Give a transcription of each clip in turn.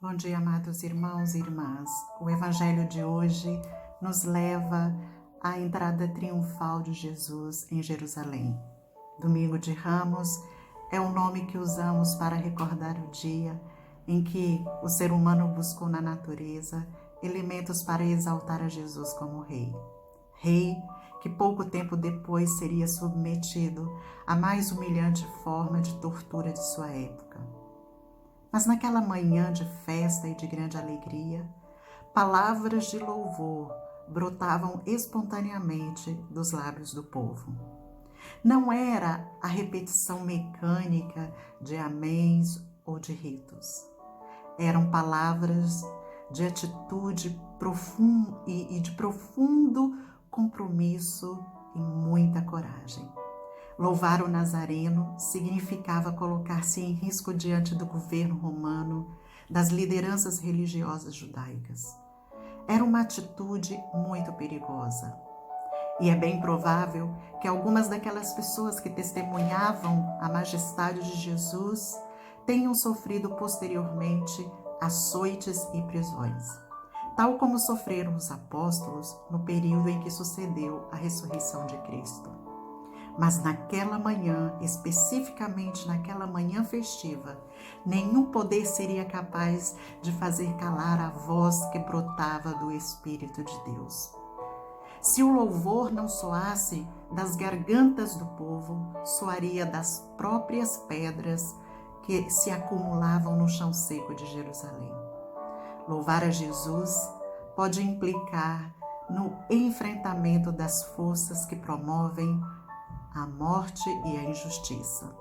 Bom dia, amados irmãos e irmãs. O Evangelho de hoje nos leva à entrada triunfal de Jesus em Jerusalém. Domingo de Ramos é o nome que usamos para recordar o dia em que o ser humano buscou na natureza elementos para exaltar a Jesus como rei. Rei que pouco tempo depois seria submetido à mais humilhante forma de tortura de sua época. Mas naquela manhã de festa e de grande alegria, palavras de louvor brotavam espontaneamente dos lábios do povo. Não era a repetição mecânica de améns ou de ritos. Eram palavras de atitude e de profundo compromisso e muita coragem. Louvar o Nazareno significava colocar-se em risco diante do governo romano, das lideranças religiosas judaicas. Era uma atitude muito perigosa. E é bem provável que algumas daquelas pessoas que testemunhavam a majestade de Jesus tenham sofrido posteriormente açoites e prisões, tal como sofreram os apóstolos no período em que sucedeu a ressurreição de Cristo. Mas naquela manhã, especificamente naquela manhã festiva, nenhum poder seria capaz de fazer calar a voz que brotava do Espírito de Deus. Se o louvor não soasse das gargantas do povo, soaria das próprias pedras que se acumulavam no chão seco de Jerusalém. Louvar a Jesus pode implicar no enfrentamento das forças que promovem a morte e a injustiça.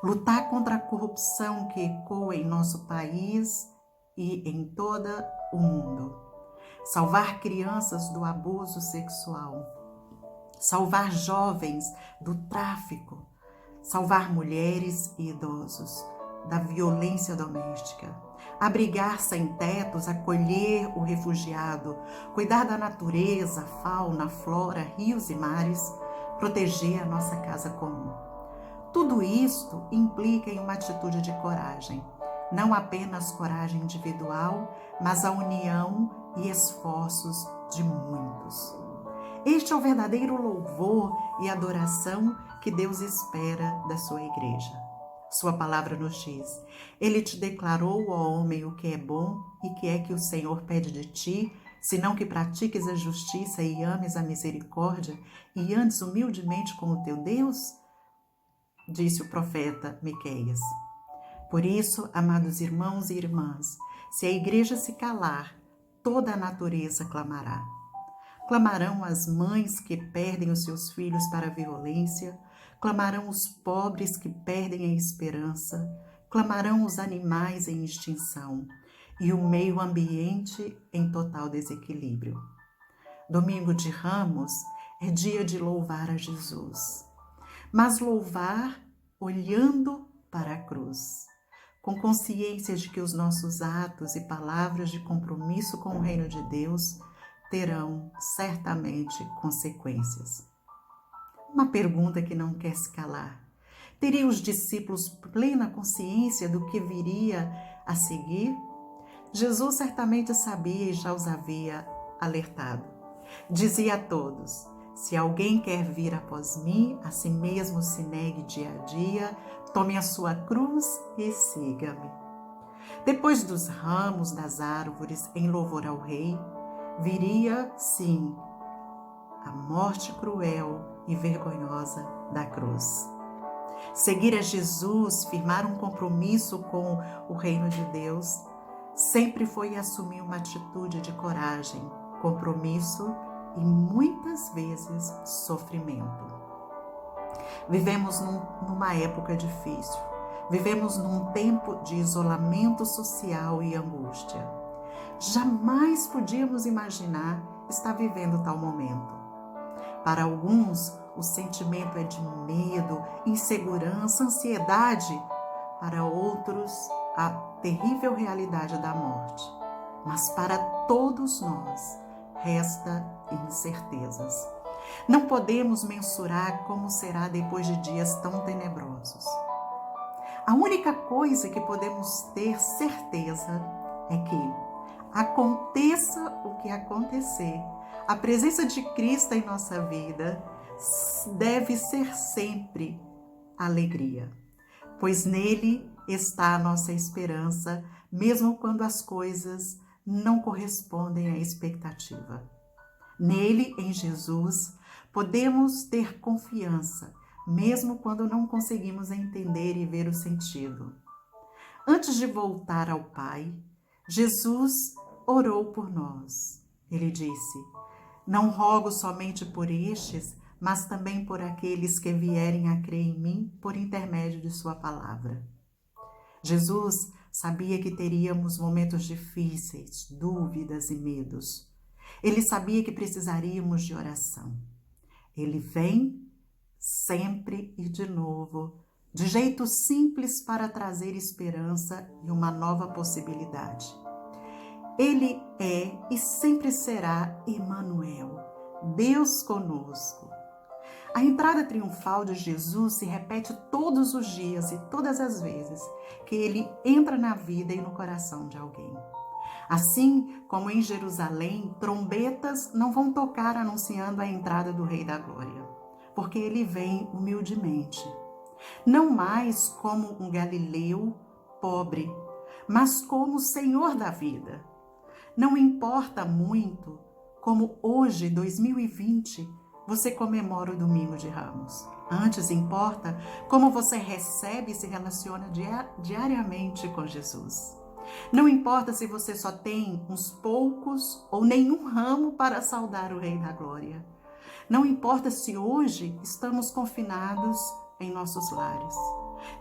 Lutar contra a corrupção que ecoa em nosso país e em todo o mundo. Salvar crianças do abuso sexual. Salvar jovens do tráfico. Salvar mulheres e idosos da violência doméstica. Abrigar sem tetos, acolher o refugiado, cuidar da natureza, fauna, flora, rios e mares, proteger a nossa casa comum. Tudo isto implica em uma atitude de coragem, não apenas coragem individual, mas a união e esforços de muitos. Este é o verdadeiro louvor e adoração que Deus espera da sua igreja. Sua palavra nos diz: Ele te declarou, ó homem, o que é bom e que é que o Senhor pede de ti, senão que pratiques a justiça e ames a misericórdia e andes humildemente com o teu Deus? Disse o profeta Miqueias. Por isso, amados irmãos e irmãs, se a igreja se calar, toda a natureza clamará. Clamarão as mães que perdem os seus filhos para a violência, clamarão os pobres que perdem a esperança, clamarão os animais em extinção e o meio ambiente em total desequilíbrio. Domingo de Ramos é dia de louvar a Jesus, mas louvar olhando para a cruz, com consciência de que os nossos atos e palavras de compromisso com o reino de Deus terão certamente consequências. Uma pergunta que não quer se calar. Teriam os discípulos plena consciência do que viria a seguir? Jesus certamente sabia e já os havia alertado. Dizia a todos: se alguém quer vir após mim, a si mesmo se negue dia a dia, tome a sua cruz e siga-me. Depois dos ramos das árvores em louvor ao rei, viria, sim, a morte cruel e vergonhosa da cruz. Seguir a Jesus, firmar um compromisso com o reino de Deus, sempre foi assumir uma atitude de coragem, compromisso e muitas vezes sofrimento. Vivemos numa época difícil, vivemos num tempo de isolamento social e angústia. Jamais podíamos imaginar estar vivendo tal momento. Para alguns, o sentimento é de medo, insegurança, ansiedade. Para outros, a terrível realidade da morte. Mas para todos nós, resta incertezas. Não podemos mensurar como será depois de dias tão tenebrosos. A única coisa que podemos ter certeza é que, aconteça o que acontecer, a presença de Cristo em nossa vida deve ser sempre alegria, pois nele está a nossa esperança, mesmo quando as coisas não correspondem à expectativa. Nele, em Jesus, podemos ter confiança, mesmo quando não conseguimos entender e ver o sentido. Antes de voltar ao Pai, Jesus orou por nós. Ele disse: "Não rogo somente por estes, mas também por aqueles que vierem a crer em mim por intermédio de sua palavra." Jesus sabia que teríamos momentos difíceis, dúvidas e medos. Ele sabia que precisaríamos de oração. Ele vem sempre e de novo, de jeito simples para trazer esperança e uma nova possibilidade. Ele é e sempre será Emmanuel, Deus conosco. A entrada triunfal de Jesus se repete todos os dias e todas as vezes que ele entra na vida e no coração de alguém. Assim como em Jerusalém, trombetas não vão tocar anunciando a entrada do Rei da Glória, porque ele vem humildemente. Não mais como um galileu pobre, mas como Senhor da vida. Não importa muito como hoje, 2020, você comemora o Domingo de Ramos. Antes importa como você recebe e se relaciona diariamente com Jesus. Não importa se você só tem uns poucos ou nenhum ramo para saudar o Rei da Glória. Não importa se hoje estamos confinados em nossos lares.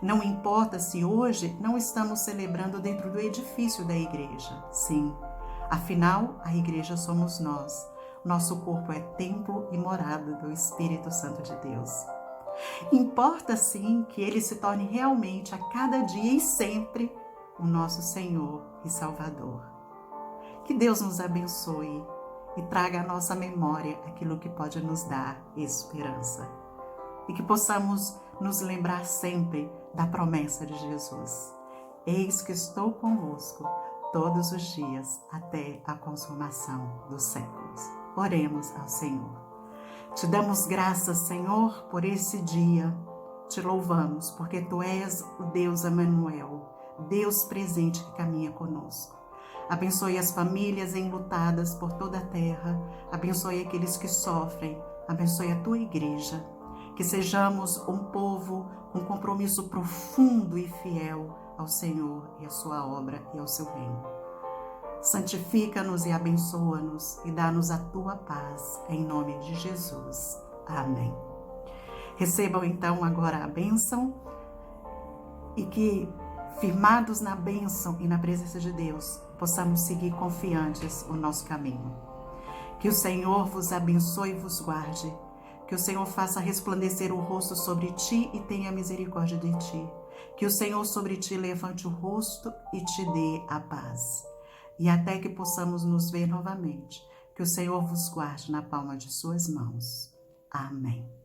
Não importa se hoje não estamos celebrando dentro do edifício da igreja. Sim, afinal, a igreja somos nós. Nosso corpo é templo e morada do Espírito Santo de Deus. Importa sim que ele se torne realmente a cada dia e sempre o nosso Senhor e Salvador. Que Deus nos abençoe e traga à nossa memória aquilo que pode nos dar esperança. E que possamos nos lembrar sempre da promessa de Jesus. Eis que estou convosco todos os dias até a consumação dos séculos. Oremos ao Senhor. Te damos graças, Senhor, por esse dia. Te louvamos porque Tu és o Deus Emmanuel, Deus presente que caminha conosco. Abençoe as famílias enlutadas por toda a terra. Abençoe aqueles que sofrem. Abençoe a Tua igreja. Que sejamos um povo com compromisso profundo e fiel ao Senhor e à sua obra e ao seu reino. Santifica-nos e abençoa-nos e dá-nos a Tua paz, em nome de Jesus. Amém. Recebam então agora a bênção e que, firmados na bênção e na presença de Deus, possamos seguir confiantes o nosso caminho. Que o Senhor vos abençoe e vos guarde. Que o Senhor faça resplandecer o rosto sobre ti e tenha misericórdia de ti. Que o Senhor sobre ti levante o rosto e te dê a paz. E até que possamos nos ver novamente, que o Senhor vos guarde na palma de suas mãos. Amém.